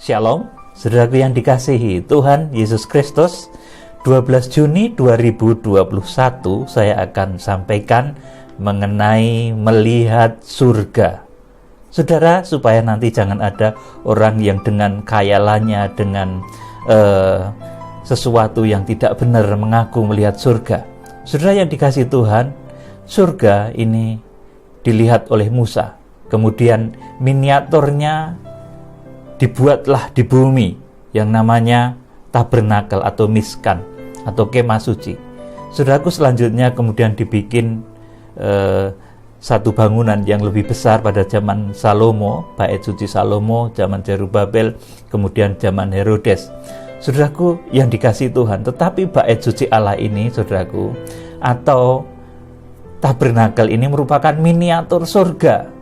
Shalom, saudaraku yang dikasihi Tuhan Yesus Kristus. 12 Juni 2021 saya akan sampaikan mengenai melihat surga. Saudara, supaya nanti jangan ada orang yang dengan khayalannya, dengan sesuatu yang tidak benar mengaku melihat surga. Saudara yang dikasihi Tuhan, surga ini dilihat oleh Musa. Kemudian miniaturnya dibuatlah di bumi yang namanya tabernakel atau miskan atau kemah suci. Saudaraku, selanjutnya kemudian dibikin satu bangunan yang lebih besar pada zaman Salomo, bait suci Salomo, zaman Zerubabel, kemudian zaman Herodes. Saudaraku yang dikasihi Tuhan, tetapi bait suci Allah ini, saudaraku, atau tabernakel ini merupakan miniatur surga.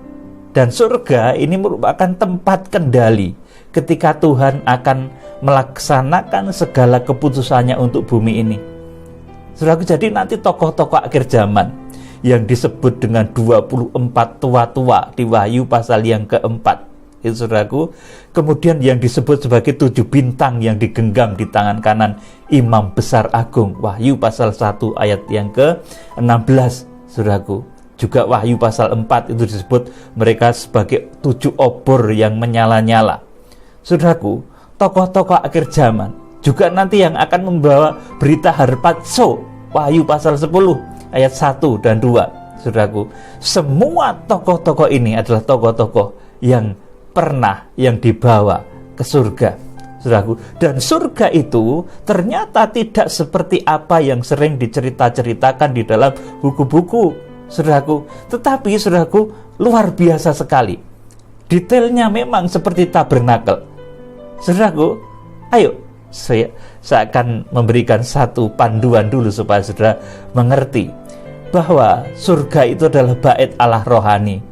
Dan surga ini merupakan tempat kendali ketika Tuhan akan melaksanakan segala keputusannya untuk bumi ini. Saudaraku, jadi nanti tokoh-tokoh akhir zaman yang disebut dengan 24 tua-tua di Wahyu pasal yang keempat, itu saudaraku, kemudian yang disebut sebagai 7 bintang yang digenggam di tangan kanan Imam Besar Agung, Wahyu pasal 1 ayat yang ke-16, saudaraku. Juga Wahyu pasal 4 itu disebut mereka sebagai 7 obor yang menyala-nyala. Saudaraku, tokoh-tokoh akhir zaman juga nanti yang akan membawa berita harpazo, Wahyu pasal 10 ayat 1 dan 2. Saudaraku, semua tokoh-tokoh ini adalah tokoh-tokoh yang pernah yang dibawa ke surga. Saudaraku, dan surga itu ternyata tidak seperti apa yang sering dicerita-ceritakan di dalam buku-buku, saudaraku, tetapi saudaraku luar biasa sekali. Detailnya memang seperti tabernakel. Saudaraku, ayo saya akan memberikan satu panduan dulu supaya saudara mengerti bahwa surga itu adalah bait Allah rohani.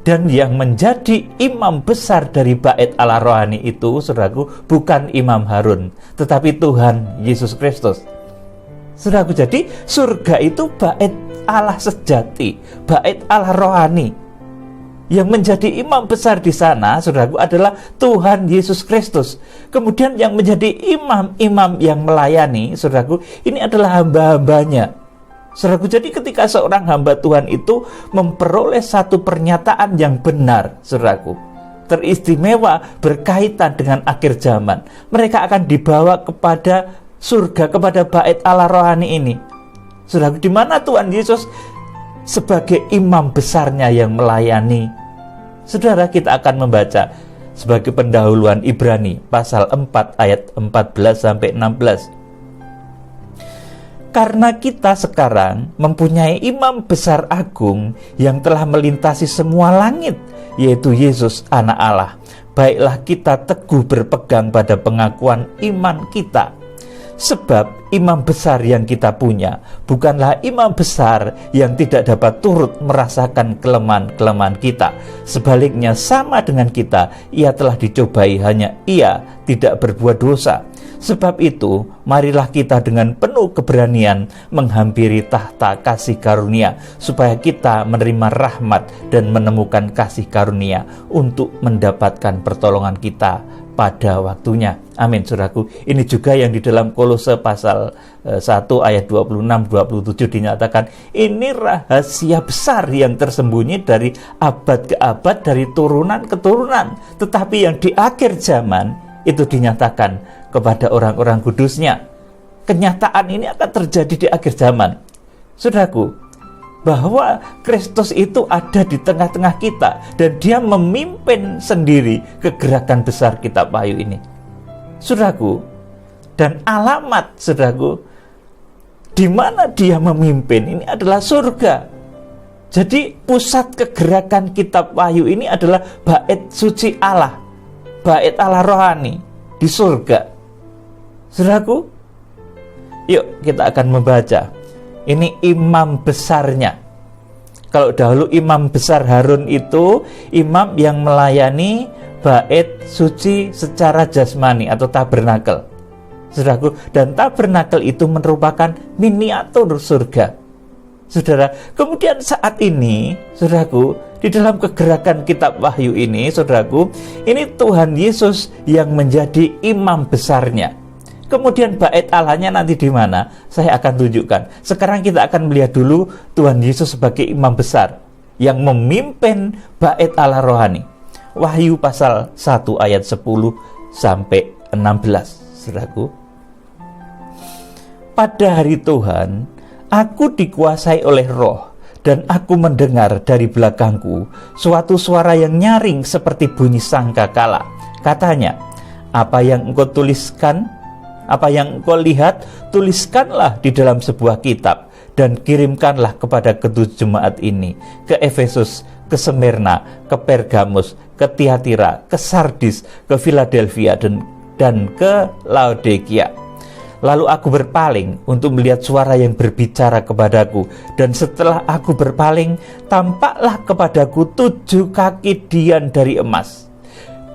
Dan yang menjadi imam besar dari bait Allah rohani itu, saudaraku, bukan Imam Harun, tetapi Tuhan Yesus Kristus. Saudaraku, jadi surga itu bait Allah sejati, bait Allah rohani. Yang menjadi imam besar di sana, saudaraku, adalah Tuhan Yesus Kristus. Kemudian yang menjadi imam-imam yang melayani, saudaraku, ini adalah hamba-hambanya. Saudaraku, jadi ketika seorang hamba Tuhan itu memperoleh satu pernyataan yang benar, saudaraku, teristimewa berkaitan dengan akhir zaman, mereka akan dibawa kepada surga, kepada bait Allah rohani ini. Saudaraku, di mana Tuhan Yesus sebagai imam besarnya yang melayani. Saudara, kita akan membaca sebagai pendahuluan Ibrani pasal 4 ayat 14 sampai 16. Karena kita sekarang mempunyai imam besar agung yang telah melintasi semua langit, yaitu Yesus anak Allah. Baiklah kita teguh berpegang pada pengakuan iman kita. Sebab imam besar yang kita punya bukanlah imam besar yang tidak dapat turut merasakan kelemahan-kelemahan kita. Sebaliknya sama dengan kita, ia telah dicobai, hanya ia tidak berbuat dosa. Sebab itu, marilah kita dengan penuh keberanian menghampiri tahta kasih karunia, supaya kita menerima rahmat dan menemukan kasih karunia untuk mendapatkan pertolongan kita pada waktunya. Amin, saudaraku. Ini juga yang di dalam Kolose pasal 1 ayat 26-27 dinyatakan, ini rahasia besar yang tersembunyi dari abad ke abad, dari turunan ke turunan, tetapi yang di akhir zaman itu dinyatakan kepada orang-orang kudusnya. Kenyataan ini akan terjadi di akhir zaman, saudaraku, bahwa Kristus itu ada di tengah-tengah kita dan dia memimpin sendiri kegerakan besar kitab Wahyu ini, saudaraku. Dan alamat, saudaraku, di mana dia memimpin ini adalah surga. Jadi pusat kegerakan kitab Wahyu ini adalah bait suci Allah, bait Allah rohani di surga. Saudaraku, yuk kita akan membaca. Ini imam besarnya. Kalau dahulu imam besar Harun itu imam yang melayani bait suci secara jasmani atau tabernakel. Saudaraku, dan tabernakel itu merupakan miniatur surga. Saudara, kemudian saat ini, saudaraku, di dalam kegerakan kitab Wahyu ini, saudaraku, ini Tuhan Yesus yang menjadi imam besarnya. Kemudian bait Allahnya nanti di mana? Saya akan tunjukkan. Sekarang kita akan melihat dulu Tuhan Yesus sebagai imam besar yang memimpin bait Allah rohani. Wahyu pasal 1 ayat 10 sampai 16, saudaraku. Pada hari Tuhan, aku dikuasai oleh Roh, dan aku mendengar dari belakangku suatu suara yang nyaring seperti bunyi sangkakala. Katanya, apa yang engkau tuliskan, apa yang engkau lihat, tuliskanlah di dalam sebuah kitab, dan kirimkanlah kepada ketujuh jemaat ini, ke Efesus, ke Smyrna, ke Pergamus, ke Tiatira, ke Sardis, ke Philadelphia, dan ke Laodikia. Lalu aku berpaling untuk melihat suara yang berbicara kepadaku, dan setelah aku berpaling, tampaklah kepadaku 7 kaki dian dari emas.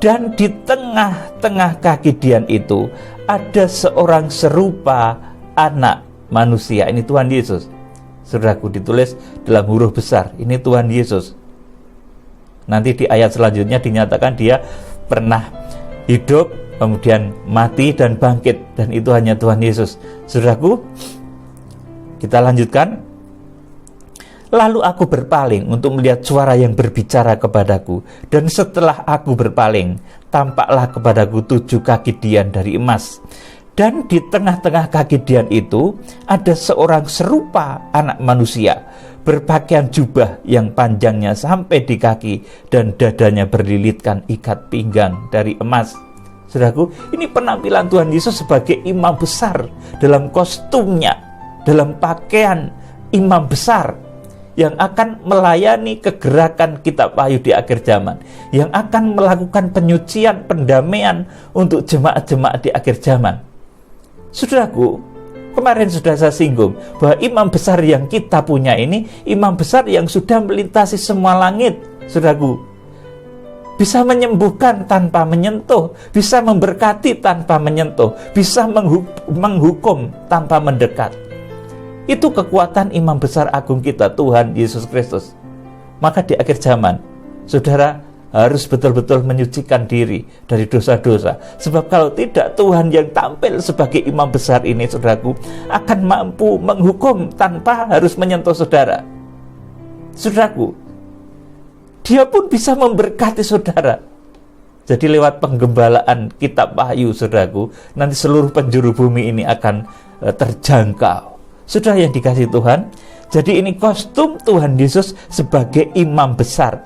Dan di tengah-tengah kaki dian itu ada seorang serupa anak manusia. Ini Tuhan Yesus. Saudaraku, ditulis dalam huruf besar, ini Tuhan Yesus. Nanti di ayat selanjutnya dinyatakan dia pernah hidup, kemudian mati dan bangkit, dan itu hanya Tuhan Yesus. Saudaraku, kita lanjutkan. Lalu aku berpaling untuk melihat suara yang berbicara kepadaku, dan setelah aku berpaling, tampaklah kepadaku 7 kaki dian dari emas. Dan di tengah-tengah kaki dian itu ada seorang serupa anak manusia, berpakaian jubah yang panjangnya sampai di kaki, dan dadanya berlilitkan ikat pinggang dari emas. Saudaraku, ini penampilan Tuhan Yesus sebagai imam besar dalam kostumnya, dalam pakaian imam besar yang akan melayani kegerakan kitab Wahyu di akhir zaman, yang akan melakukan penyucian, pendamaian untuk jemaat-jemaat di akhir zaman. Saudaraku, kemarin sudah saya singgung bahwa imam besar yang kita punya ini imam besar yang sudah melintasi semua langit. Saudaraku, bisa menyembuhkan tanpa menyentuh, bisa memberkati tanpa menyentuh, bisa menghukum tanpa mendekat. Itu kekuatan imam besar agung kita, Tuhan Yesus Kristus. Maka di akhir zaman, saudara harus betul-betul menyucikan diri dari dosa-dosa. Sebab kalau tidak, Tuhan yang tampil sebagai imam besar ini, saudaraku, akan mampu menghukum tanpa harus menyentuh saudara. Saudaraku, dia pun bisa memberkati saudara. Jadi lewat penggembalaan kitab Wahyu, saudaraku, nanti seluruh penjuru bumi ini akan terjangkau. Saudara yang dikasihi Tuhan, jadi ini kostum Tuhan Yesus sebagai imam besar.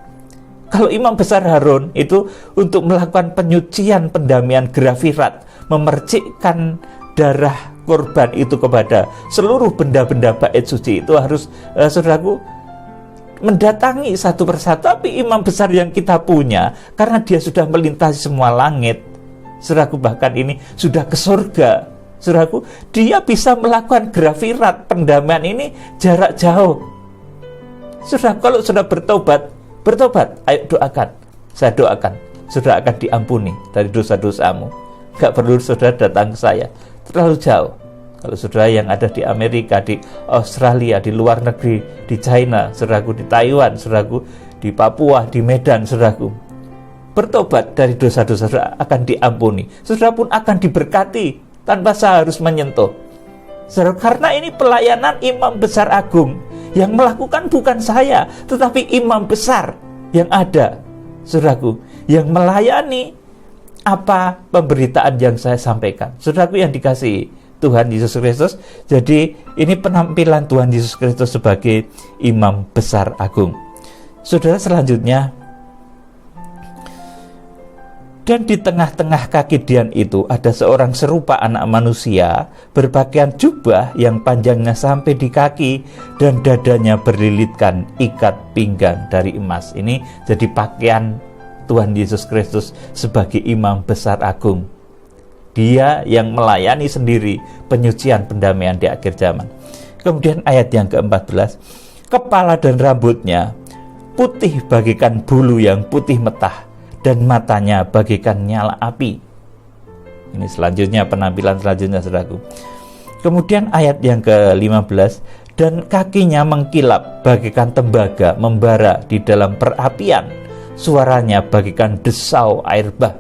Kalau imam besar Harun itu untuk melakukan penyucian, pendamaian, grafirat, memercikkan darah korban itu kepada seluruh benda-benda bait suci, itu harus, saudaraku, mendatangi satu persatu. Tapi imam besar yang kita punya, karena dia sudah melintasi semua langit, saudaraku, bahkan ini sudah ke surga, saudaraku, dia bisa melakukan grafirat, pendamaian ini jarak jauh. Saudara, kalau sudah bertobat, ayo doakan. Saya doakan, saudara akan diampuni dari dosa-dosamu. Gak perlu saudara datang ke saya, terlalu jauh. Kalau saudara yang ada di Amerika, di Australia, di luar negeri, di China, saudaraku, di Taiwan, saudaraku, di Papua, di Medan, saudaraku, bertobat dari dosa-dosa, saudara akan diampuni. Saudara pun akan diberkati tanpa saya harus menyentuh. Saudara, karena ini pelayanan imam besar agung yang melakukan bukan saya, tetapi imam besar yang ada, saudaraku, yang melayani apa pemberitaan yang saya sampaikan. Saudaraku yang dikasihi Tuhan Yesus Kristus, jadi ini penampilan Tuhan Yesus Kristus sebagai imam besar agung. Saudara, selanjutnya, dan di tengah-tengah kaki dian itu ada seorang serupa anak manusia, berpakaian jubah yang panjangnya sampai di kaki, dan dadanya berlilitkan ikat pinggang dari emas. Ini jadi pakaian Tuhan Yesus Kristus sebagai imam besar agung. Dia yang melayani sendiri penyucian, pendamaian di akhir zaman. Kemudian ayat yang ke-14, kepala dan rambutnya putih bagaikan bulu yang putih metah, dan matanya bagaikan nyala api. Ini selanjutnya, penampilan selanjutnya, saudaraku. Kemudian ayat yang ke-15, Dan kakinya mengkilap bagaikan tembaga membara di dalam perapian, suaranya bagaikan desau air bah.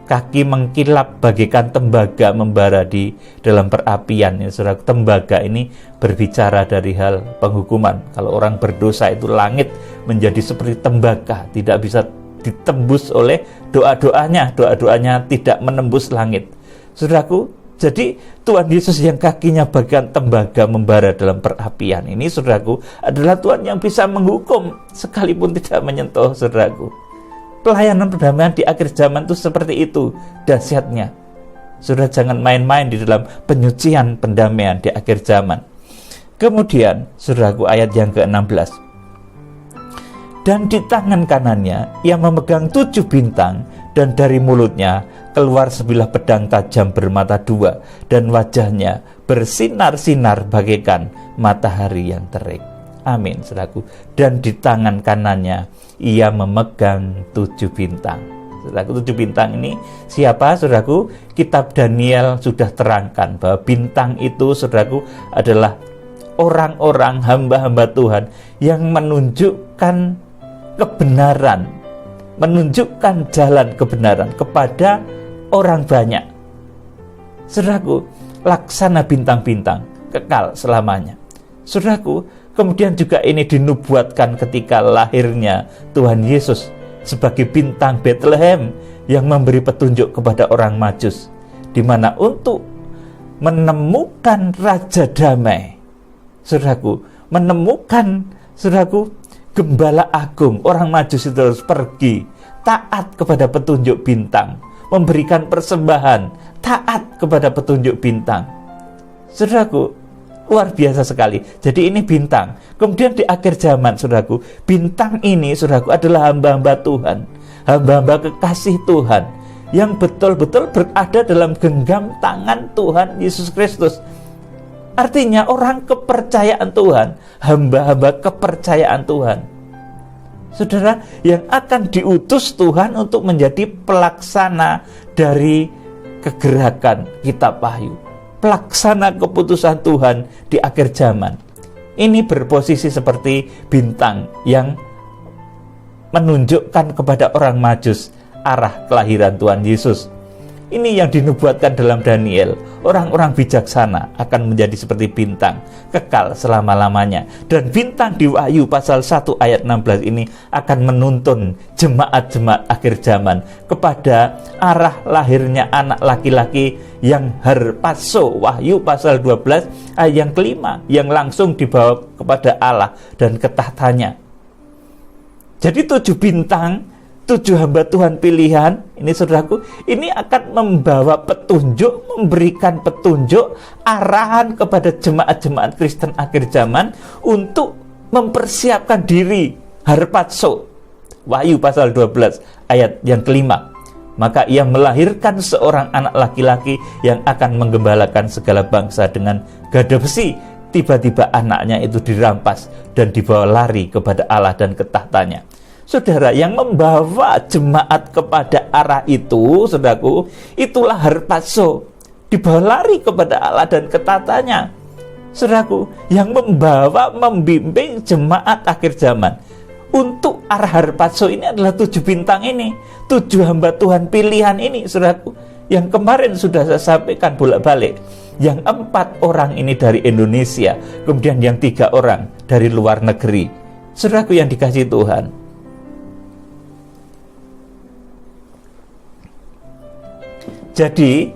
Kaki mengkilap bagaikan tembaga membara di dalam perapian. Ya, saudara, tembaga ini berbicara dari hal penghukuman. Kalau orang berdosa itu langit menjadi seperti tembaga, tidak bisa ditembus oleh doa-doanya. Doa-doanya tidak menembus langit. Saudaraku, jadi Tuhan Yesus yang kakinya bagaikan tembaga membara dalam perapian ini, saudaraku, adalah Tuhan yang bisa menghukum sekalipun tidak menyentuh, saudaraku. Pelayanan perdamaian di akhir zaman itu seperti itu dahsyatnya. Saudara, jangan main-main di dalam penyucian pendamaian di akhir zaman. Kemudian, saudaraku, ayat yang ke-16. Dan di tangan kanannya ia memegang 7 bintang, dan dari mulutnya keluar sebilah pedang tajam bermata 2, dan wajahnya bersinar-sinar bagaikan matahari yang terik. Amin, saudaraku. Dan di tangan kanannya ia memegang 7 bintang. Saudaraku, 7 bintang ini siapa, saudaraku? Kitab Daniel sudah terangkan bahwa bintang itu, saudaraku, adalah orang-orang hamba-hamba Tuhan yang menunjukkan kebenaran, menunjukkan jalan kebenaran kepada orang banyak. Saudaraku, laksana bintang-bintang kekal selamanya. Saudaraku, kemudian juga ini dinubuatkan ketika lahirnya Tuhan Yesus sebagai bintang Bethlehem yang memberi petunjuk kepada orang Majus, di mana untuk menemukan Raja Damai, saudaraku, menemukan, saudaraku, Gembala Agung, orang Majus itu harus pergi taat kepada petunjuk bintang, memberikan persembahan taat kepada petunjuk bintang. Saudaraku, luar biasa sekali. Jadi ini bintang. Kemudian di akhir zaman, saudaraku, bintang ini, saudaraku, adalah hamba-hamba Tuhan, hamba-hamba kekasih Tuhan yang betul-betul berada dalam genggam tangan Tuhan Yesus Kristus. Artinya orang kepercayaan Tuhan, hamba-hamba kepercayaan Tuhan, saudara, yang akan diutus Tuhan untuk menjadi pelaksana dari kegerakan kitab Wahyu, pelaksana keputusan Tuhan di akhir zaman. Ini berposisi seperti bintang yang menunjukkan kepada orang Majus arah kelahiran Tuhan Yesus. Ini yang dinubuatkan dalam Daniel. Orang-orang bijaksana akan menjadi seperti bintang, kekal selama-lamanya. Dan bintang di Wahyu pasal 1 ayat 16 ini akan menuntun jemaat-jemaat akhir zaman kepada arah lahirnya anak laki-laki yang harpazo. Wahyu pasal 12 ayat yang kelima, yang langsung dibawa kepada Allah dan ke tahtanya. Jadi 7 bintang, 7 hamba Tuhan pilihan ini, saudaraku, ini akan membawa petunjuk, memberikan petunjuk, arahan kepada jemaat-jemaat Kristen akhir zaman untuk mempersiapkan diri harpazo. Wahyu pasal 12 ayat yang kelima. Maka ia melahirkan seorang anak laki-laki yang akan menggembalakan segala bangsa dengan gada besi. Tiba-tiba anaknya itu dirampas dan dibawa lari kepada Allah dan ke tahtanya. Saudara, yang membawa jemaat kepada arah itu, saudaraku, itulah harpazo, dibawa lari kepada Allah dan ke tahtanya. Saudaraku, yang membawa, membimbing jemaat akhir zaman untuk arah harpazo ini adalah 7 bintang ini, 7 hamba Tuhan pilihan ini, saudaraku, yang kemarin sudah saya sampaikan bolak-balik. Yang 4 orang ini dari Indonesia, kemudian yang 3 orang dari luar negeri. Saudaraku yang dikasihi Tuhan, jadi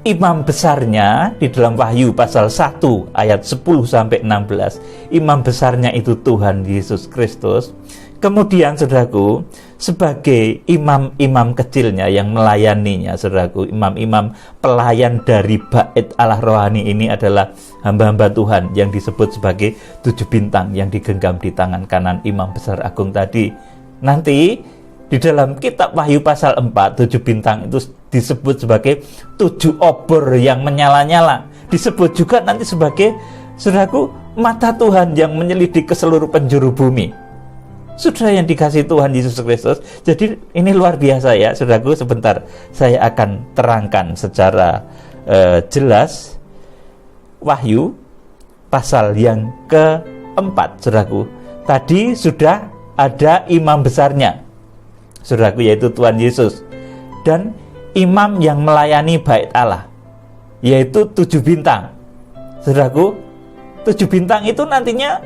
imam besarnya di dalam Wahyu pasal 1 ayat 10 sampai 16, imam besarnya itu Tuhan Yesus Kristus. Kemudian, saudaraku, sebagai imam-imam kecilnya yang melayaninya, saudaraku, imam-imam pelayan dari bait Allah rohani ini adalah hamba-hamba Tuhan yang disebut sebagai 7 bintang yang digenggam di tangan kanan imam besar agung tadi. Nanti di dalam kitab Wahyu pasal 4, 7 bintang itu disebut sebagai 7 obor yang menyala-nyala. Disebut juga nanti sebagai, saudaraku, mata Tuhan yang menyelidik ke seluruh penjuru bumi. Saudara yang dikasihi Tuhan Yesus Kristus, jadi ini luar biasa ya, saudaraku. Sebentar saya akan terangkan secara jelas Wahyu pasal yang keempat, saudaraku. Tadi sudah ada imam besarnya, saudaraku, yaitu Tuhan Yesus, dan imam yang melayani bait Allah, yaitu 7 bintang. Saudaraku, 7 bintang itu nantinya,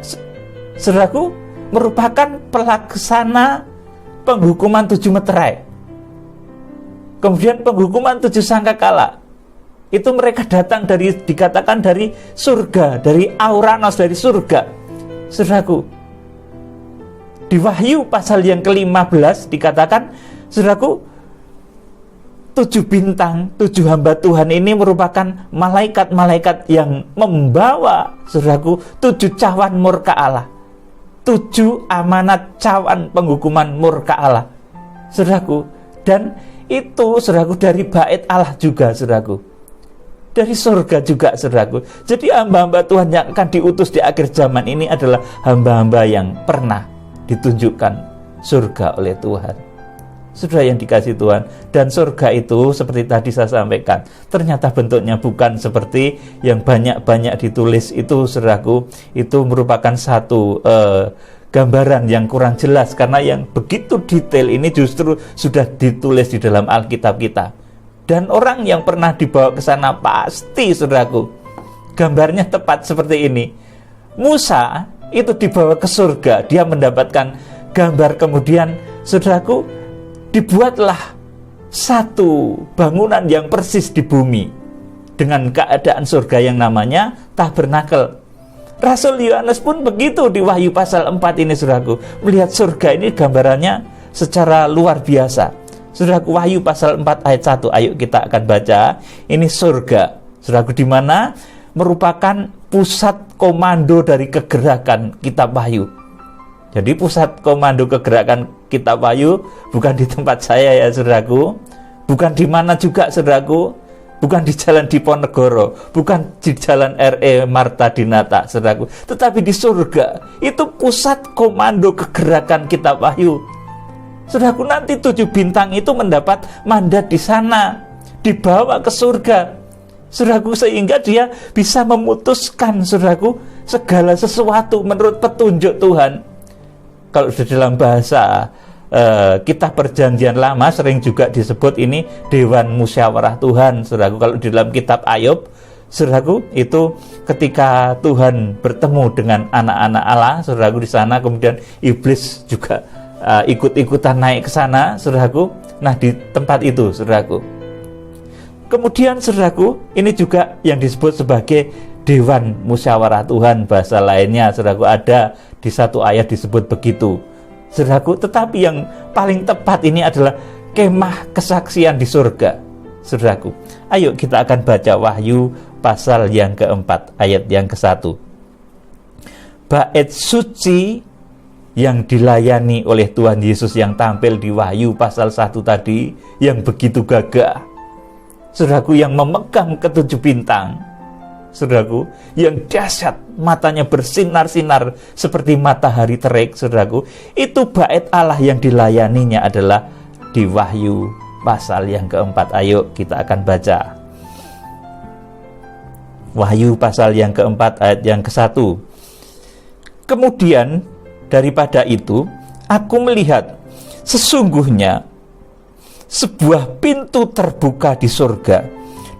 saudaraku, merupakan pelaksana penghukuman 7 meterai. Kemudian penghukuman 7 sangkakala. Itu mereka datang dari, dikatakan dari surga, dari Auranos, dari surga. Saudaraku, di Wahyu pasal yang ke-15 dikatakan, saudaraku, 7 bintang, 7 hamba Tuhan ini merupakan malaikat-malaikat yang membawa, saudaraku, 7 cawan murka Allah, 7 amanat cawan penghukuman murka Allah, saudaraku. Dan itu, saudaraku, dari bait Allah juga, saudaraku, dari surga juga, saudaraku. Jadi hamba-hamba Tuhan yang akan diutus di akhir zaman ini adalah hamba-hamba yang pernah ditunjukkan surga oleh Tuhan. Saudara yang dikasihi Tuhan, dan surga itu seperti tadi saya sampaikan, ternyata bentuknya bukan seperti yang banyak-banyak ditulis itu, saudaraku. Itu merupakan satu gambaran yang kurang jelas, karena yang begitu detail ini justru sudah ditulis di dalam Alkitab kita. Dan orang yang pernah dibawa ke sana pasti, saudaraku, gambarnya tepat seperti ini. Musa itu dibawa ke surga, dia mendapatkan gambar, kemudian, saudaraku, dibuatlah satu bangunan yang persis di bumi dengan keadaan surga yang namanya tabernakel. Rasul Yohanes pun begitu di Wahyu pasal 4 ini, saudaraku, melihat surga ini gambarannya secara luar biasa. Saudaraku, Wahyu pasal 4 ayat 1, ayo kita akan baca. Ini surga, saudaraku, di mana merupakan pusat komando dari kegerakan kitab Wahyu. Jadi pusat komando kegerakan kitab Wahyu bukan di tempat saya ya, saudaraku, bukan di mana juga, saudaraku, bukan di Jalan Diponegoro, bukan di Jalan R.E. Marta Dinata, saudaraku, tetapi di surga. Itu pusat komando kegerakan kitab Wahyu. Saudaraku, nanti 7 bintang itu mendapat mandat di sana, dibawa ke surga, saudaraku, sehingga dia bisa memutuskan, saudaraku, segala sesuatu menurut petunjuk Tuhan. Kalau di dalam bahasa kitab Perjanjian Lama sering juga disebut ini Dewan Musyawarah Tuhan, saudaraku. Kalau di dalam kitab Ayub, saudaraku, itu ketika Tuhan bertemu dengan anak-anak Allah, saudaraku, di sana, kemudian iblis juga ikut-ikutan naik ke sana, saudaraku. Nah, di tempat itu, saudaraku. Kemudian, saudaraku, ini juga yang disebut sebagai Dewan Musyawarah Tuhan, bahasa lainnya, saudaraku, ada di satu ayat disebut begitu, saudaraku. Tetapi yang paling tepat ini adalah kemah kesaksian di surga, saudaraku. Ayo kita akan baca Wahyu pasal yang keempat, ayat yang ke-1. Bait suci yang dilayani oleh Tuhan Yesus yang tampil di Wahyu pasal 1 tadi, yang begitu gagah, saudaraku, yang memegang ke-7 bintang, saudaraku, yang dahsyat, matanya bersinar-sinar seperti matahari terik, saudaraku. Itu bait Allah yang dilayaninya adalah di Wahyu pasal yang keempat. Ayo kita akan baca Wahyu pasal yang keempat ayat yang ke-1. Kemudian daripada itu, aku melihat sesungguhnya sebuah pintu terbuka di surga,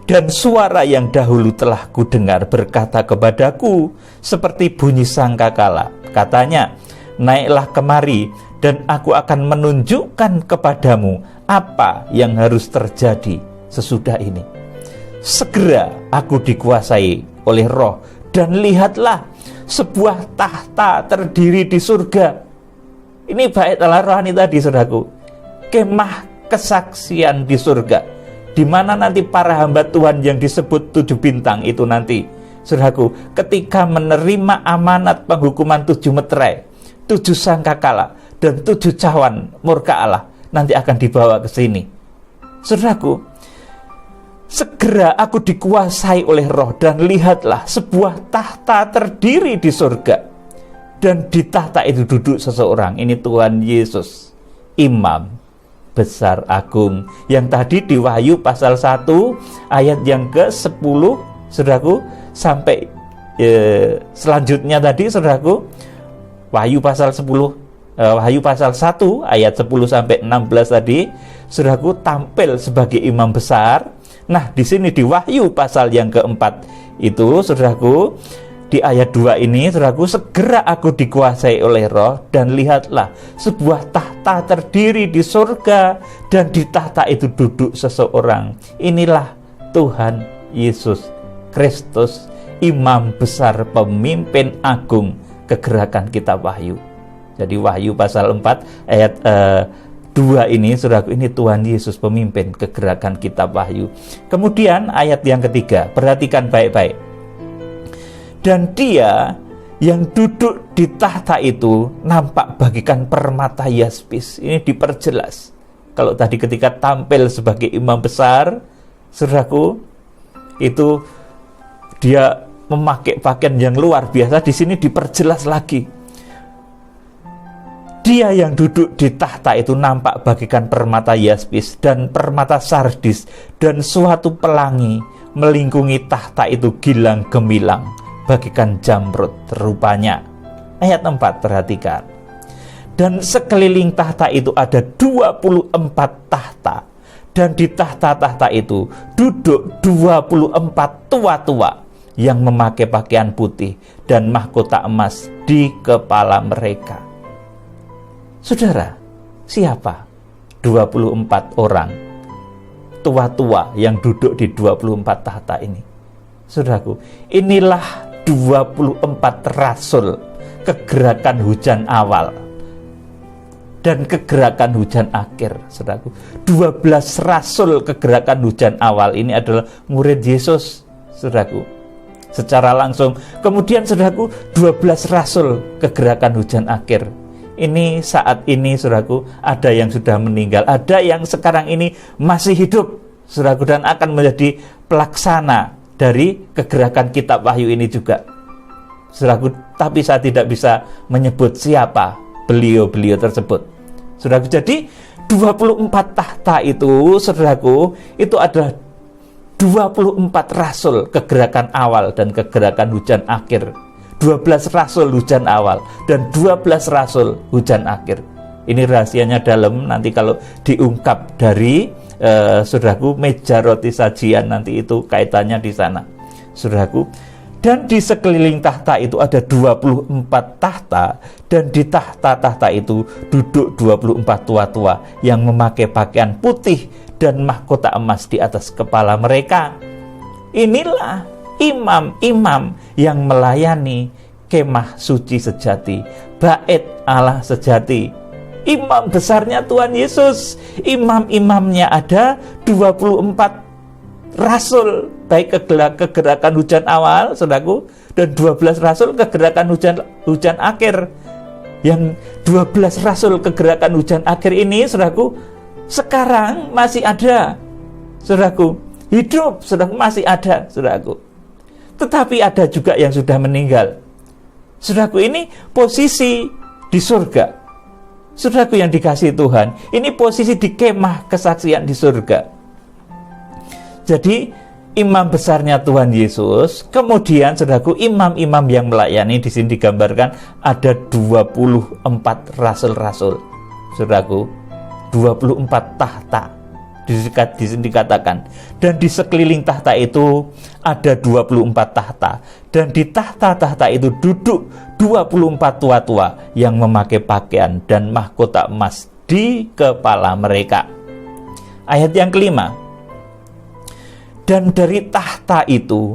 dan suara yang dahulu telah kudengar berkata kepadaku seperti bunyi sangkakala. Katanya, naiklah kemari, dan aku akan menunjukkan kepadamu apa yang harus terjadi sesudah ini. Segera aku dikuasai oleh Roh, dan lihatlah sebuah tahta terdiri di surga. Ini bait Allah rohani tadi, saudaraku, kemah kesaksian di surga, di mana nanti para hamba Tuhan yang disebut 7 bintang itu nanti, saudaraku, ketika menerima amanat penghukuman 7 meterai, 7 sangkakala, dan 7 cawan murka Allah, nanti akan dibawa ke sini. Saudaraku, segera aku dikuasai oleh Roh, dan lihatlah sebuah tahta terdiri di surga, dan di tahta itu duduk seseorang. Ini Tuhan Yesus, Imam besar agung, yang tadi di Wahyu pasal 1 ayat yang ke-10, saudaraku, sampai selanjutnya tadi, saudaraku, Wahyu pasal 1 ayat 10 sampai 16 tadi, saudaraku, tampil sebagai imam besar. Nah, di sini di Wahyu pasal yang keempat itu, saudaraku, di ayat 2 ini, saudaraku, segera aku dikuasai oleh Roh, dan lihatlah sebuah tahta terdiri di surga, dan di tahta itu duduk seseorang. Inilah Tuhan Yesus Kristus, imam besar, pemimpin agung kegerakan kitab Wahyu. Jadi Wahyu pasal 4 ayat 2 ini, saudaraku, ini Tuhan Yesus pemimpin kegerakan kitab Wahyu. Kemudian ayat yang ketiga, perhatikan baik-baik. Dan dia yang duduk di tahta itu nampak bagikan permata yaspis. Ini diperjelas. Kalau tadi ketika tampil sebagai imam besar, saudaraku, itu dia memakai pakaian yang luar biasa. Di sini diperjelas lagi. Dia yang duduk di tahta itu nampak bagikan permata yaspis dan permata sardis, dan suatu pelangi melingkungi tahta itu gilang gemilang bagikan jamrud rupanya. Ayat 4, perhatikan. Dan sekeliling tahta itu ada 24 tahta, dan di tahta-tahta itu duduk 24 tua-tua yang memakai pakaian putih dan mahkota emas di kepala mereka. Saudara, siapa 24 orang tua-tua yang duduk di 24 tahta ini? Saudaraku, inilah 24 rasul kegerakan hujan awal dan kegerakan hujan akhir, saudaraku. 12 rasul kegerakan hujan awal ini adalah murid Yesus, saudaraku, secara langsung. Kemudian, saudaraku, 12 rasul kegerakan hujan akhir. Ini saat ini, saudaraku, ada yang sudah meninggal, ada yang sekarang ini masih hidup, saudaraku, dan akan menjadi pelaksana dari kegerakan kitab Wahyu ini juga, saudaraku. Tapi saya tidak bisa menyebut siapa beliau-beliau tersebut, saudaraku. Jadi 24 tahta itu, saudaraku, itu adalah 24 rasul kegerakan awal dan kegerakan hujan akhir. 12 rasul hujan awal dan 12 rasul hujan akhir. Ini rahasianya dalam, nanti kalau diungkap dari saudaraku, meja roti sajian, nanti itu kaitannya di sana, saudaraku. Dan di sekeliling tahta itu ada 24 tahta, dan di tahta-tahta itu duduk 24 tua-tua yang memakai pakaian putih dan mahkota emas di atas kepala mereka. Inilah imam-imam yang melayani kemah suci sejati, bait Allah sejati. Imam besarnya Tuhan Yesus, imam-imamnya ada 24 rasul, baik kegerakan hujan awal, saudaraku, dan 12 rasul kegerakan hujan akhir. Yang 12 rasul kegerakan hujan akhir ini, saudaraku, sekarang masih ada, saudaraku, hidup, saudaraku, masih ada, saudaraku. Tetapi ada juga yang sudah meninggal, saudaraku. Ini posisi di surga, saudaraku yang dikasihi Tuhan. Ini posisi di kemah kesaksian di surga. Jadi imam besarnya Tuhan Yesus, kemudian saudaraku, imam-imam yang melayani. Di sini digambarkan ada 24 rasul-rasul, saudaraku, 24 tahta. Di sini dikatakan, dan di sekeliling tahta itu ada 24 tahta, dan di tahta-tahta itu duduk 24 tua-tua yang memakai pakaian dan mahkota emas di kepala mereka. Ayat yang kelima, dan dari tahta itu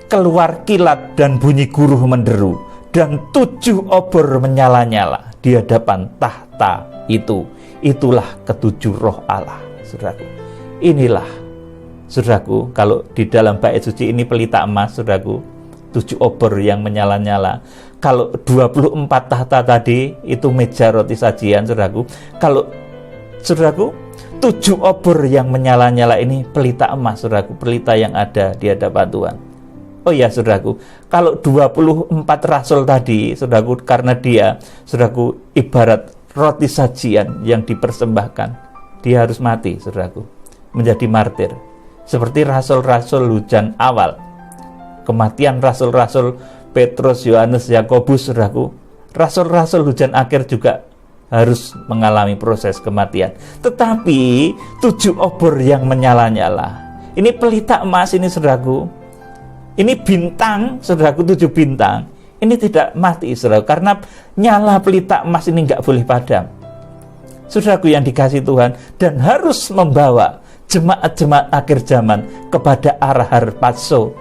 keluar kilat dan bunyi guruh menderu, dan 7 obor menyala-nyala di hadapan tahta itu. Itulah ketujuh roh Allah, saudaraku. Inilah, saudaraku, kalau di dalam bait suci ini pelita emas, saudaraku, 7 obor yang menyala-nyala. Kalau 24 tahta tadi itu meja roti sajian, saudaraku. Kalau, saudaraku, 7 obor yang menyala-nyala ini pelita emas, saudaraku, pelita yang ada di hadapan Tuhan. Oh ya, saudaraku, kalau 24 rasul tadi, saudaraku, karena dia, saudaraku, ibarat roti sajian yang dipersembahkan, dia harus mati, saudaraku, menjadi martir, seperti rasul-rasul hujan awal. kematian rasul-rasul Petrus, Yohanes, Yakobus, saudaraku, rasul-rasul hujan akhir juga harus mengalami proses kematian. Tetapi 7 obor yang menyala-nyala, ini pelita emas ini, saudaraku, ini bintang, saudaraku, 7 bintang, ini tidak mati, saudaraku, karena nyala pelita emas ini nggak boleh padam, saudaraku yang dikasih Tuhan, dan harus membawa jemaat-jemaat akhir zaman kepada arah harpazo.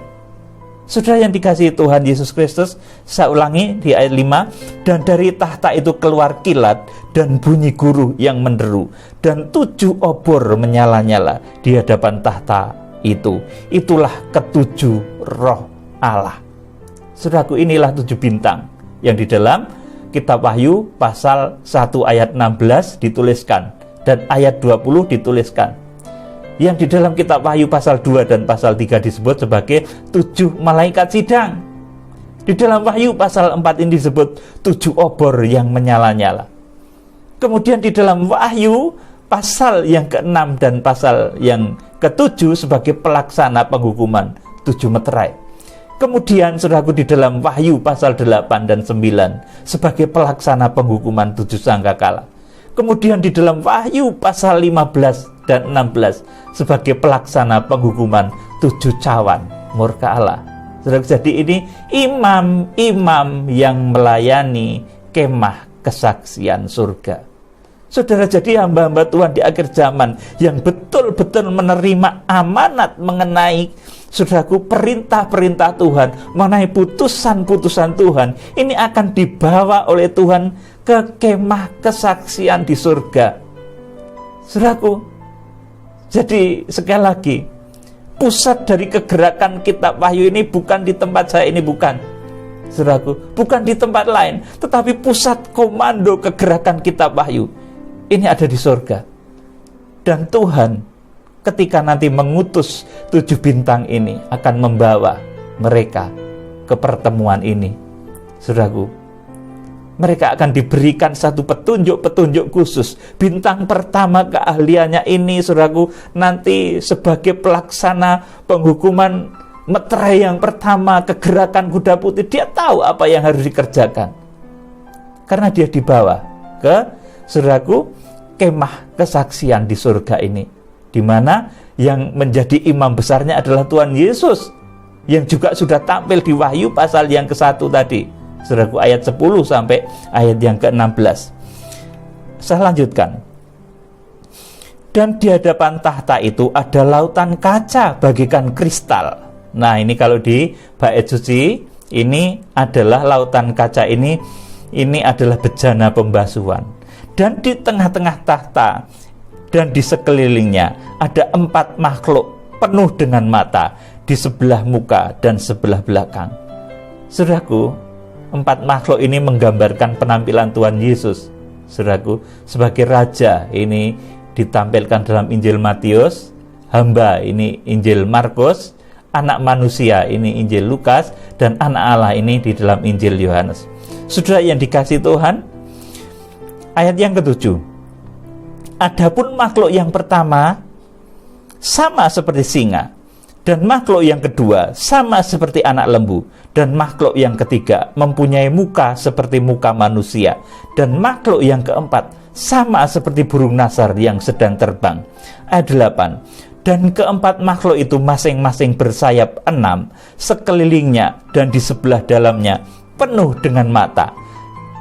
Saudara yang dikasihi Tuhan Yesus Kristus, saya ulangi di ayat 5, dan dari tahta itu keluar kilat dan bunyi guruh yang menderu, dan 7 obor menyala-nyala di hadapan tahta itu. Itulah ketujuh roh Allah. Saudaraku, inilah 7 bintang yang di dalam kitab Wahyu pasal 1 ayat 16 dituliskan, dan ayat 20 dituliskan. Yang di dalam kitab Wahyu pasal 2 dan pasal 3 disebut sebagai 7 malaikat sidang. Di dalam Wahyu pasal 4 ini disebut 7 obor yang menyala-nyala. Kemudian di dalam Wahyu pasal yang ke-6 dan pasal yang ke-7 sebagai pelaksana penghukuman 7 meterai. Kemudian saudaraku, di dalam Wahyu pasal 8 dan 9 sebagai pelaksana penghukuman 7 sangkakala. Kemudian di dalam Wahyu pasal 15 dan 16 sebagai pelaksana penghukuman 7 cawan murka Allah. Jadi ini imam-imam yang melayani kemah kesaksian surga. Saudara, jadi hamba-hamba Tuhan di akhir zaman yang betul-betul menerima amanat mengenai, saudaraku, perintah-perintah Tuhan, mengenai putusan-putusan Tuhan, ini akan dibawa oleh Tuhan ke kemah kesaksian di surga. Saudaraku, jadi sekali lagi, pusat dari kegerakan kitab Wahyu ini bukan di tempat saya ini, bukan. Saudaraku, bukan di tempat lain, tetapi pusat komando kegerakan kitab Wahyu ini ada di surga. Dan Tuhan ketika nanti mengutus 7 bintang ini akan membawa mereka ke pertemuan ini. Saudaraku, mereka akan diberikan satu petunjuk-petunjuk khusus. Bintang pertama keahliannya ini, saudaraku, nanti sebagai pelaksana penghukuman meterai yang pertama, kegerakan kuda putih, dia tahu apa yang harus dikerjakan. Karena dia dibawa ke, saudaraku, kemah kesaksian di surga ini, di mana yang menjadi imam besarnya adalah Tuhan Yesus, yang juga sudah tampil di Wahyu pasal yang ke-1 tadi, saudaraku, ayat 10 sampai ayat yang ke-16. Saya lanjutkan. Dan di hadapan tahta itu ada lautan kaca bagikan kristal. Nah, ini kalau di bait suci ini adalah lautan kaca ini adalah bejana pembasuhan. Dan di tengah-tengah tahta dan di sekelilingnya ada 4 makhluk penuh dengan mata di sebelah muka dan sebelah belakang. Saudaraku, 4 makhluk ini menggambarkan penampilan Tuhan Yesus, saudaraku, sebagai raja. Ini ditampilkan dalam Injil Matius, hamba ini Injil Markus, anak manusia ini Injil Lukas, dan anak Allah ini di dalam Injil Yohanes. Saudara yang dikasihi Tuhan, ayat yang ke-7. Adapun makhluk yang pertama sama seperti singa, dan makhluk yang kedua sama seperti anak lembu, dan makhluk yang ketiga mempunyai muka seperti muka manusia, dan makhluk yang keempat sama seperti burung nasar yang sedang terbang. Ayat 8. Dan keempat makhluk itu masing-masing bersayap 6 sekelilingnya, dan di sebelah dalamnya penuh dengan mata.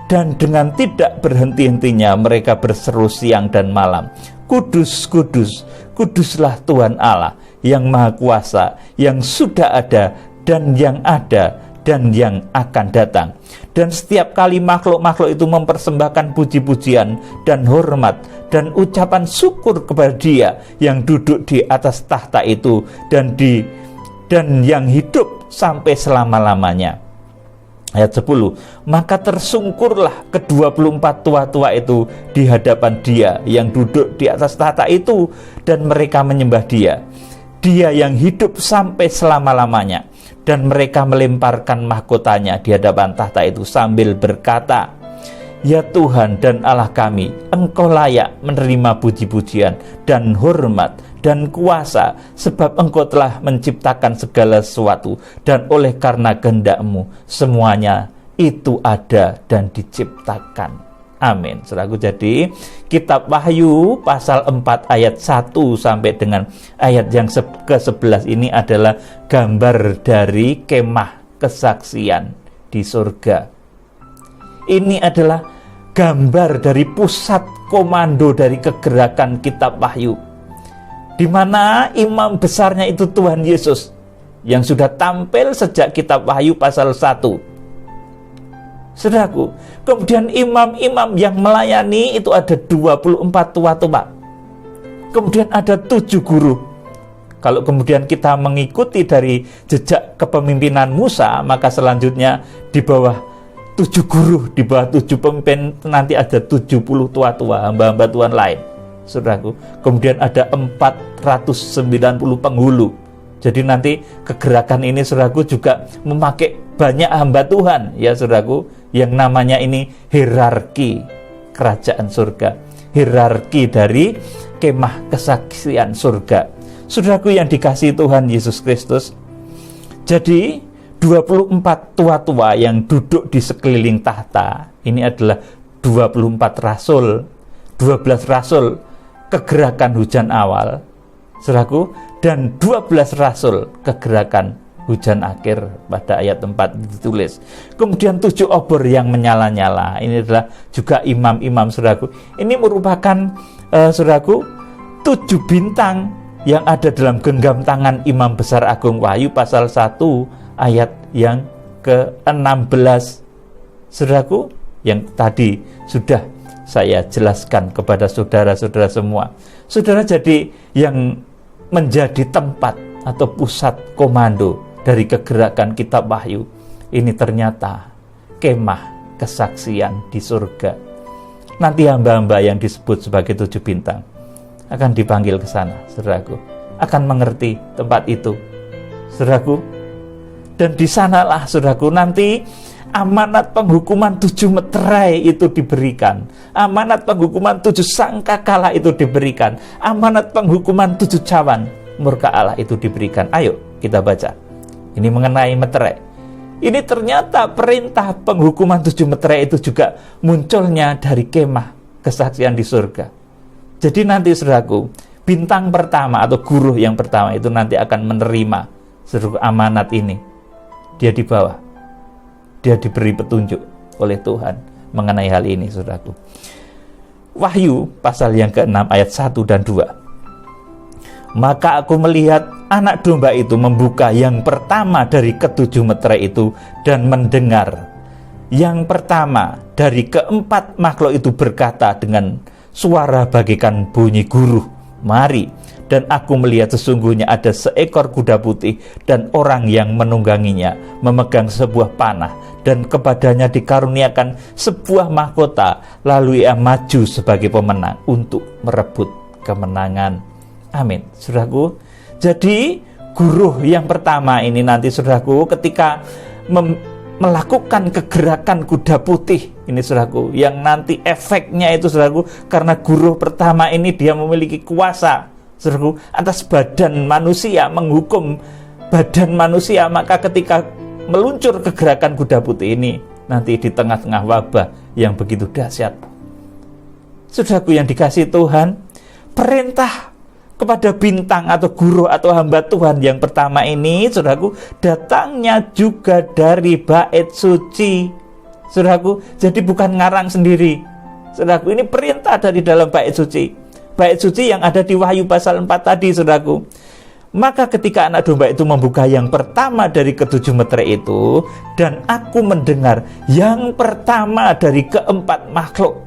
Dan dengan tidak berhenti-hentinya mereka berseru siang dan malam, Kudus, kudus, kuduslah Tuhan Allah yang Maha Kuasa, yang sudah ada dan yang ada dan yang akan datang. Dan setiap kali makhluk-makhluk itu mempersembahkan puji-pujian dan hormat dan ucapan syukur kepada Dia yang duduk di atas tahta itu dan yang hidup sampai selama-lamanya. Ayat 10. Maka tersungkurlah ke-24 tua-tua itu di hadapan Dia yang duduk di atas tahta itu, dan mereka menyembah Dia yang hidup sampai selama-lamanya. Dan mereka melemparkan mahkotanya di hadapan tahta itu sambil berkata, Ya Tuhan dan Allah kami, Engkau layak menerima puji-pujian dan hormat dan kuasa, sebab Engkau telah menciptakan segala sesuatu, dan oleh karena kehendak-Mu semuanya itu ada dan diciptakan. Amin. Saudaraku, jadi kitab Wahyu pasal 4 ayat 1 sampai dengan ayat yang ke-11 ini adalah gambar dari kemah kesaksian di surga. Ini adalah gambar dari pusat komando dari kegerakan kitab Wahyu, di mana imam besarnya itu Tuhan Yesus yang sudah tampil sejak kitab Wahyu pasal 1. Saudaraku, kemudian imam-imam yang melayani itu ada 24 tua-tua. Kemudian ada 7 guru. Kalau kemudian kita mengikuti dari jejak kepemimpinan Musa, maka selanjutnya di bawah 7 guru, di bawah 7 pemimpin nanti ada 70 tua-tua, hamba-hamba Tuhan lain. Saudaraku, kemudian ada 490 penghulu. Jadi nanti kegerakan ini, saudaraku, juga memakai banyak hamba Tuhan, ya saudaraku, yang namanya ini hierarki kerajaan surga, hierarki dari kemah kesaksian surga. Saudaraku yang dikasihi Tuhan Yesus Kristus, jadi 24 tua-tua yang duduk di sekeliling tahta, ini adalah 24 rasul, 12 rasul kegerakan hujan awal, saudaraku, dan 12 rasul kegerakan hujan akhir pada ayat 4 ditulis. Kemudian 7 obor yang menyala-nyala, ini adalah juga imam-imam, saudaraku. Ini merupakan saudaraku 7 bintang yang ada dalam genggam tangan imam besar agung Wahyu pasal 1 ayat yang ke-16. Saudaraku, yang tadi sudah saya jelaskan kepada saudara-saudara semua. Saudara, jadi yang menjadi tempat atau pusat komando dari kegerakan kitab Wahyu ini ternyata kemah kesaksian di surga. Nanti hamba-hamba yang disebut sebagai 7 bintang akan dipanggil ke sana, saudaraku, akan mengerti tempat itu, saudaraku. Dan di sanalah, saudaraku, nanti amanat penghukuman 7 meterai itu diberikan, amanat penghukuman 7 sangkakala itu diberikan, amanat penghukuman 7 cawan murka Allah itu diberikan. Ayo kita baca. Ini mengenai meterai. Ini ternyata perintah penghukuman 7 meterai itu juga munculnya dari kemah kesaksian di surga. Jadi nanti, saudaraku, bintang pertama atau guru yang pertama itu nanti akan menerima seluruh amanat ini. Dia di bawah, dia diberi petunjuk oleh Tuhan mengenai hal ini, saudaraku. Wahyu pasal yang ke-6 ayat 1 dan 2. Maka aku melihat anak domba itu membuka yang pertama dari ke-7 meterai itu dan mendengar yang pertama dari ke-4 makhluk itu berkata dengan suara bagaikan bunyi guruh, mari. Dan aku melihat sesungguhnya ada seekor kuda putih dan orang yang menungganginya memegang sebuah panah, dan kepadanya dikaruniakan sebuah mahkota, lalu ia maju sebagai pemenang untuk merebut kemenangan. Amin. Saudaraku, jadi guru yang pertama ini nanti, saudaraku, ketika melakukan kegerakan kuda putih ini, saudaraku, yang nanti efeknya itu, saudaraku, karena guru pertama ini dia memiliki kuasa, saudaraku, atas badan manusia, menghukum badan manusia, maka ketika meluncur kegerakan kuda putih ini nanti di tengah-tengah wabah yang begitu dahsyat, saudaraku yang dikasihi Tuhan, perintah kepada bintang atau guru atau hamba Tuhan yang pertama ini, saudaraku, datangnya juga dari bait suci, saudaraku. Jadi bukan ngarang sendiri, saudaraku. Ini perintah dari dalam bait suci yang ada di Wahyu pasal 4 tadi, saudaraku. Maka ketika anak domba itu membuka yang pertama dari ke-7 meterai itu, dan aku mendengar yang pertama dari ke-4 makhluk,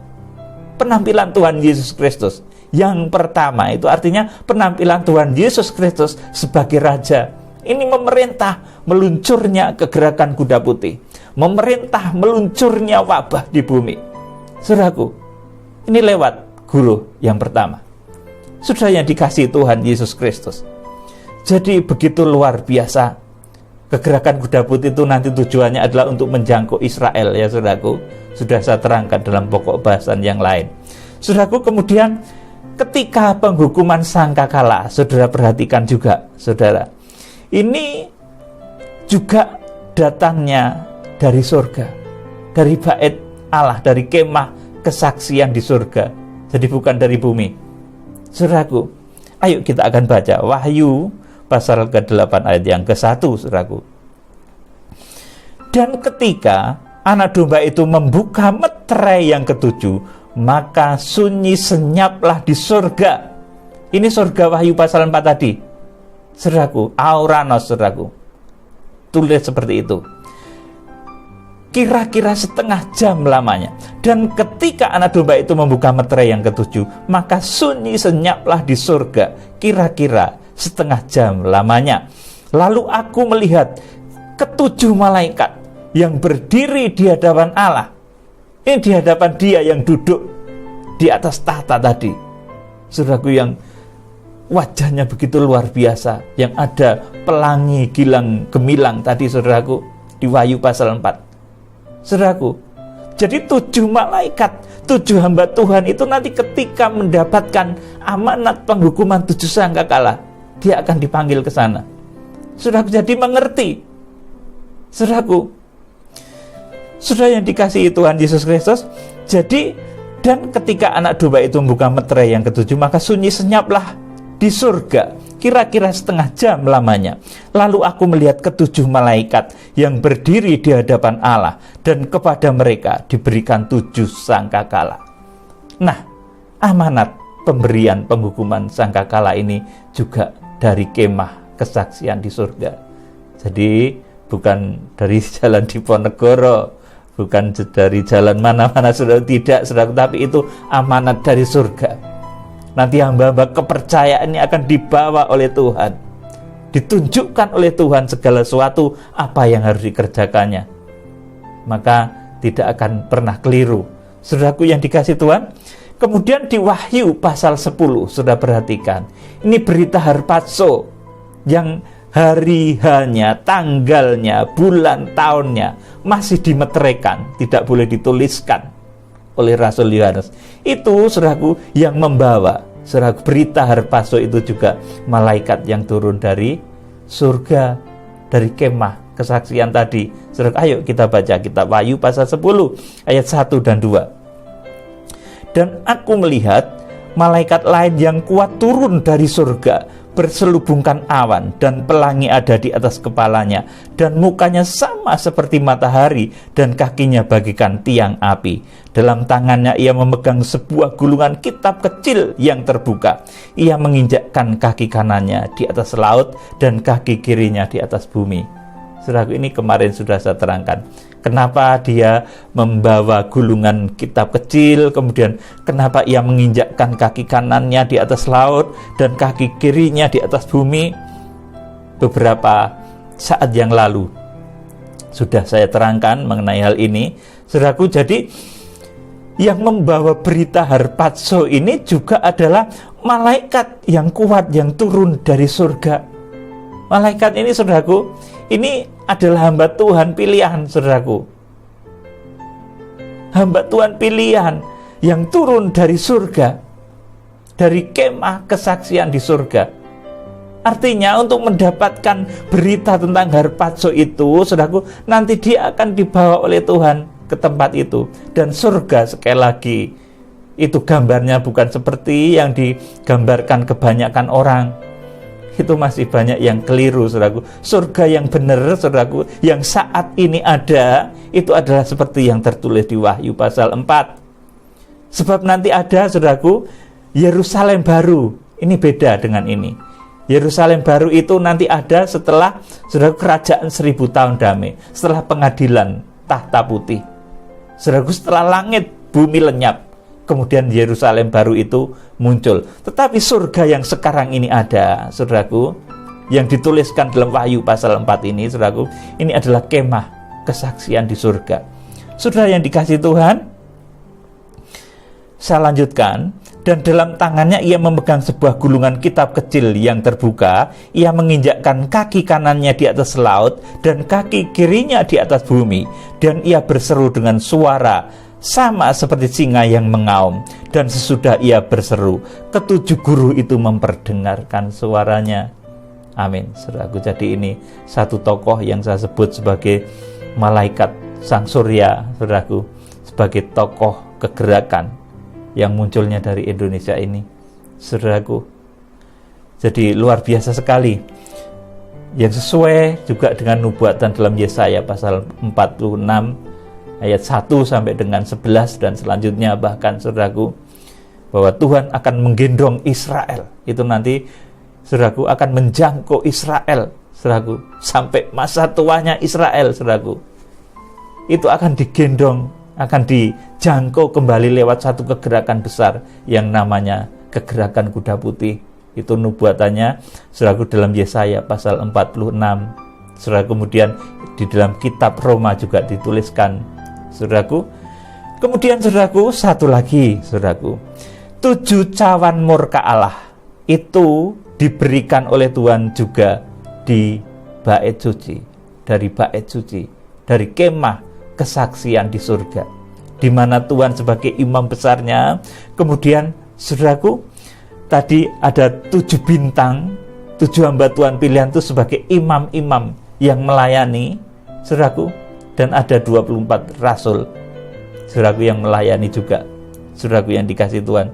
penampilan Tuhan Yesus Kristus. Yang pertama itu artinya penampilan Tuhan Yesus Kristus sebagai Raja. Ini memerintah meluncurnya kegerakan kuda putih, memerintah meluncurnya wabah di bumi. Saudaraku, ini lewat guru yang pertama. Saudara yang dikasihi Tuhan Yesus Kristus. Jadi begitu luar biasa kegerakan kuda putih itu nanti tujuannya adalah untuk menjangkau Israel, ya saudaraku. Sudah saya terangkan dalam pokok bahasan yang lain. Saudaraku, kemudian ketika penghukuman sangkakala, saudara perhatikan juga, saudara. Ini juga datangnya dari surga, dari bait Allah, dari kemah kesaksian di surga. Jadi bukan dari bumi. Saudaraku, ayo kita akan baca Wahyu pasal ke-8 ayat yang ke-1, saudaraku. Dan ketika anak domba itu membuka meterai yang ke-7, maka sunyi senyaplah di surga. Ini surga Wahyu pasal 4 tadi, saudaraku, auranos, saudaraku. Tulis seperti itu. Kira-kira setengah jam lamanya. Dan ketika anak domba itu membuka meterai yang ke-7, maka sunyi senyaplah di surga, kira-kira setengah jam lamanya. Lalu aku melihat ke-7 malaikat yang berdiri di hadapan Allah. Ini di hadapan Dia yang duduk di atas tahta tadi, saudaraku, yang wajahnya begitu luar biasa, yang ada pelangi gilang gemilang tadi, saudaraku, di Wahyu pasal 4. Saudaraku, jadi 7 malaikat, 7 hamba Tuhan itu nanti ketika mendapatkan amanat penghukuman 7 sangkakala, dia akan dipanggil ke sana. Saudaraku, jadi mengerti, saudaraku, saudara yang dikasihi Tuhan Yesus Kristus. Jadi, dan ketika anak domba itu membuka meterai yang ke-7, maka sunyi senyaplah di surga, kira-kira setengah jam lamanya. Lalu aku melihat ke-7 malaikat yang berdiri di hadapan Allah, dan kepada mereka diberikan 7 sangkakala. Nah, amanat pemberian penghukuman sangkakala ini juga dari kemah kesaksian di surga. Jadi bukan dari jalan Diponegoro, bukan dari jalan mana-mana, saudara, tidak, saudara, tapi itu amanat dari surga. Nanti hamba-hamba kepercayaan ini akan dibawa oleh Tuhan, ditunjukkan oleh Tuhan segala sesuatu apa yang harus dikerjakannya, maka tidak akan pernah keliru, saudaraku yang dikasih Tuhan. Kemudian di Wahyu pasal 10, saudara perhatikan, ini berita harpazo yang hari hanya, tanggalnya, bulan, tahunnya masih dimeteraikan, tidak boleh dituliskan oleh Rasul Yohanes. Itu, saudaraku, yang membawa, saudaraku, berita harpazo itu juga malaikat yang turun dari surga, dari kemah kesaksian tadi. Saudaraku, ayo kita baca kitab Wahyu pasal 10 ayat 1 dan 2. Dan aku melihat malaikat lain yang kuat turun dari surga, berselubungkan awan, dan pelangi ada di atas kepalanya, dan mukanya sama seperti matahari, dan kakinya bagikan tiang api. Dalam tangannya ia memegang sebuah gulungan kitab kecil yang terbuka. Ia menginjakkan kaki kanannya di atas laut, dan kaki kirinya di atas bumi. Saudaraku, ini kemarin sudah saya terangkan. Kenapa dia membawa gulungan kitab kecil, kemudian kenapa ia menginjakkan kaki kanannya di atas laut dan kaki kirinya di atas bumi. Beberapa saat yang lalu sudah saya terangkan mengenai hal ini, saudaraku. Jadi yang membawa berita harpazo ini juga adalah malaikat yang kuat yang turun dari surga. Malaikat ini, saudaraku, ini adalah hamba Tuhan pilihan, saudaraku. Hamba Tuhan pilihan yang turun dari surga, dari kemah kesaksian di surga. Artinya untuk mendapatkan berita tentang harpazo itu, saudaraku, nanti dia akan dibawa oleh Tuhan ke tempat itu. Dan surga, sekali lagi, itu gambarnya bukan seperti yang digambarkan kebanyakan orang. Itu masih banyak yang keliru, saudaraku. Surga yang benar, saudaraku, yang saat ini ada, itu adalah seperti yang tertulis di Wahyu pasal 4. Sebab nanti ada, saudaraku, Yerusalem baru. Ini beda dengan ini. Yerusalem baru itu nanti ada setelah, saudaraku, kerajaan 1000 tahun damai, setelah pengadilan tahta putih. Saudaraku, setelah langit bumi lenyap, kemudian Yerusalem baru itu muncul. Tetapi surga yang sekarang ini ada, saudaraku, yang dituliskan dalam Wahyu pasal 4 ini, saudaraku, ini adalah kemah kesaksian di surga. Saudara yang dikasihi Tuhan, saya lanjutkan. Dan dalam tangannya ia memegang sebuah gulungan kitab kecil yang terbuka. Ia menginjakkan kaki kanannya di atas laut dan kaki kirinya di atas bumi. Dan ia berseru dengan suara sama seperti singa yang mengaum. Dan sesudah ia berseru, ketujuh guru itu memperdengarkan suaranya. Amin, saudaraku. Jadi ini satu tokoh yang saya sebut sebagai malaikat sang surya, saudaraku, sebagai tokoh kegerakan yang munculnya dari Indonesia ini, saudaraku. Jadi luar biasa sekali, yang sesuai juga dengan nubuatan dalam Yesaya pasal 46 ayat 1 sampai dengan 11 dan selanjutnya, bahkan saudaraku, bahwa Tuhan akan menggendong Israel. Itu nanti saudaraku akan menjangkau Israel, saudaraku, sampai masa tuanya Israel, saudaraku. Itu akan digendong, akan dijangkau kembali lewat satu kegerakan besar yang namanya kegerakan kuda putih. Itu nubuatannya, saudaraku, dalam Yesaya pasal 46. Saudara, kemudian di dalam kitab Roma juga dituliskan, saudaraku. Kemudian saudaraku, satu lagi, saudaraku, 7 cawan murka Allah itu diberikan oleh Tuhan juga di bait suci, dari bait suci, dari kemah kesaksian di surga, di mana Tuhan sebagai imam besarnya. Kemudian saudaraku, tadi ada 7 bintang, 7 hamba Tuhan pilihan itu sebagai imam-imam yang melayani, saudaraku. Dan ada 24 rasul, saudaraku, yang melayani juga, saudaraku, yang dikasih Tuhan.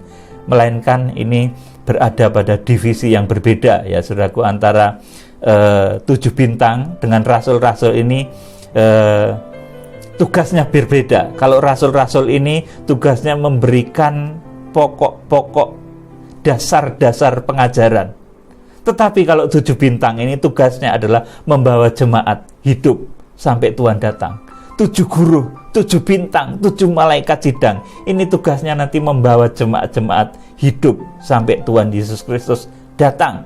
Melainkan ini berada pada divisi yang berbeda, ya saudaraku, antara 7 bintang dengan rasul-rasul ini tugasnya berbeda. Kalau rasul-rasul ini tugasnya memberikan pokok-pokok dasar-dasar pengajaran. Tetapi kalau 7 bintang ini tugasnya adalah membawa jemaat hidup sampai Tuhan datang. 7 guru, 7 bintang, 7 malaikat sidang, ini tugasnya nanti membawa jemaat-jemaat hidup sampai Tuhan Yesus Kristus datang.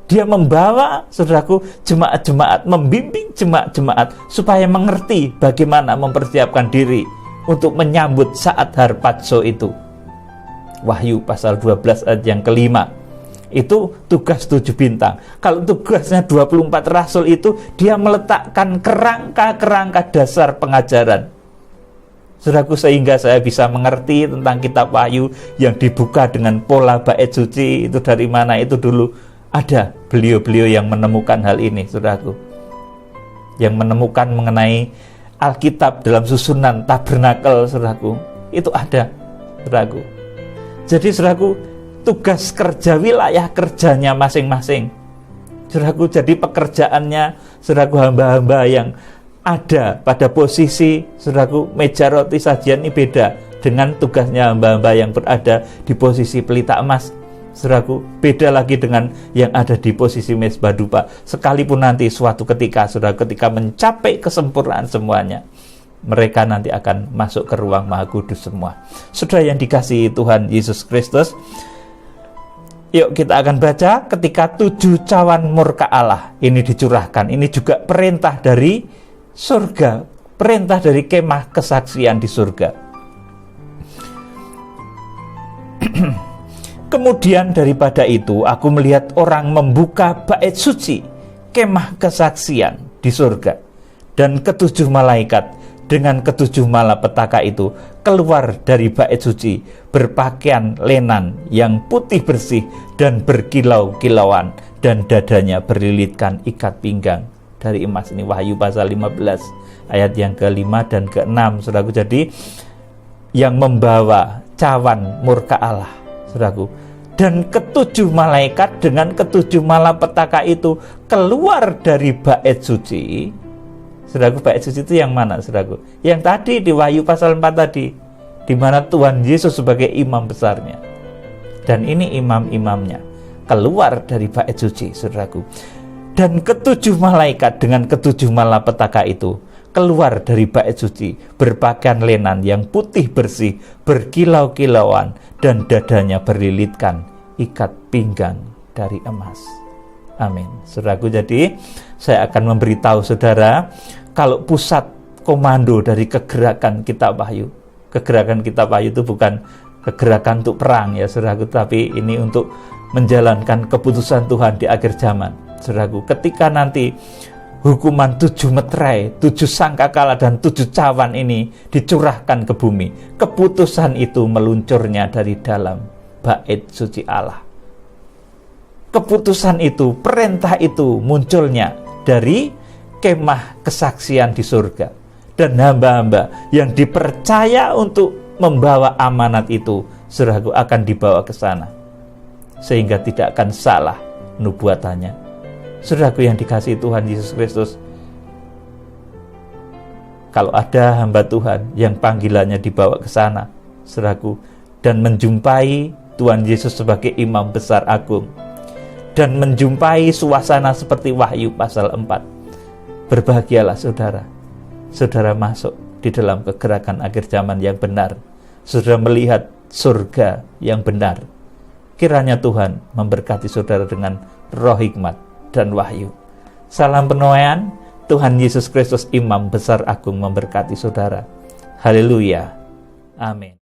Dia membawa, saudaraku, jemaat-jemaat, membimbing jemaat-jemaat supaya mengerti bagaimana mempersiapkan diri untuk menyambut saat harpazo itu. Wahyu pasal 12 ayat yang kelima. Itu tugas 7 bintang. Kalau tugasnya 24 rasul itu, dia meletakkan kerangka-kerangka dasar pengajaran. Saudaraku, sehingga saya bisa mengerti tentang kitab Wahyu yang dibuka dengan pola bait suci itu dari mana itu dulu. Ada beliau-beliau yang menemukan hal ini, saudaraku, yang menemukan mengenai Alkitab dalam susunan tabernakel, saudaraku. Itu ada, saudaraku. Jadi, saudaraku, tugas kerja, wilayah kerjanya masing-masing, saudaraku. Jadi pekerjaannya, saudaraku, hamba-hamba yang ada pada posisi, saudaraku, meja roti sajian ini beda dengan tugasnya hamba-hamba yang berada di posisi pelita emas, saudaraku. Beda lagi dengan yang ada di posisi mezbah dupa. Sekalipun nanti suatu ketika, saudara, ketika mencapai kesempurnaan semuanya, mereka nanti akan masuk ke ruang Maha Kudus semua. Saudara yang dikasihi Tuhan Yesus Kristus, yuk kita akan baca ketika 7 cawan murka Allah ini dicurahkan. Ini juga perintah dari surga, perintah dari kemah kesaksian di surga. Kemudian daripada itu aku melihat orang membuka bait suci, kemah kesaksian di surga, dan 7 malaikat dengan 7 malapetaka itu keluar dari bait suci berpakaian lenan yang putih bersih dan berkilau-kilauan, dan dadanya berlilitkan ikat pinggang dari emas. Ini Wahyu pasal 15 ayat yang ke-5 dan ke-6, saudaraku. Jadi yang membawa cawan murka Allah, saudaraku, dan 7 malaikat dengan 7 malapetaka itu keluar dari bait suci. Saudaraku, bait suci itu yang mana, saudaraku? Yang tadi di Wahyu pasal 4 tadi, di mana Tuhan Yesus sebagai imam besarnya. Dan ini imam-imamnya keluar dari bait suci, saudaraku. Dan 7 malaikat dengan 7 malapetaka itu keluar dari bait suci berpakaian lenan yang putih bersih, berkilau-kilauan, dan dadanya berlilitkan ikat pinggang dari emas. Amin. Saudaraku, jadi saya akan memberitahu saudara, kalau pusat komando dari kegerakan kitab Wahyu, kegerakan kitab Wahyu itu bukan kegerakan untuk perang ya saudaraku, tapi ini untuk menjalankan keputusan Tuhan di akhir zaman. Saudaraku, ketika nanti hukuman 7 meterai, 7 sangkakala dan 7 cawan ini dicurahkan ke bumi, keputusan itu meluncurnya dari dalam bait suci Allah. Keputusan itu, perintah itu munculnya dari kemah kesaksian di surga. Dan hamba-hamba yang dipercaya untuk membawa amanat itu, saudaraku, akan dibawa ke sana. Sehingga tidak akan salah nubuatannya. Saudaraku yang dikasihi Tuhan Yesus Kristus, kalau ada hamba Tuhan yang panggilannya dibawa ke sana, saudaraku, dan menjumpai Tuhan Yesus sebagai imam besar agung, dan menjumpai suasana seperti Wahyu pasal 4, berbahagialah saudara. Saudara masuk di dalam kegerakan akhir zaman yang benar. Saudara melihat surga yang benar. Kiranya Tuhan memberkati saudara dengan roh hikmat dan wahyu. Salam penuaian, Tuhan Yesus Kristus Imam Besar Agung memberkati saudara. Haleluya. Amin.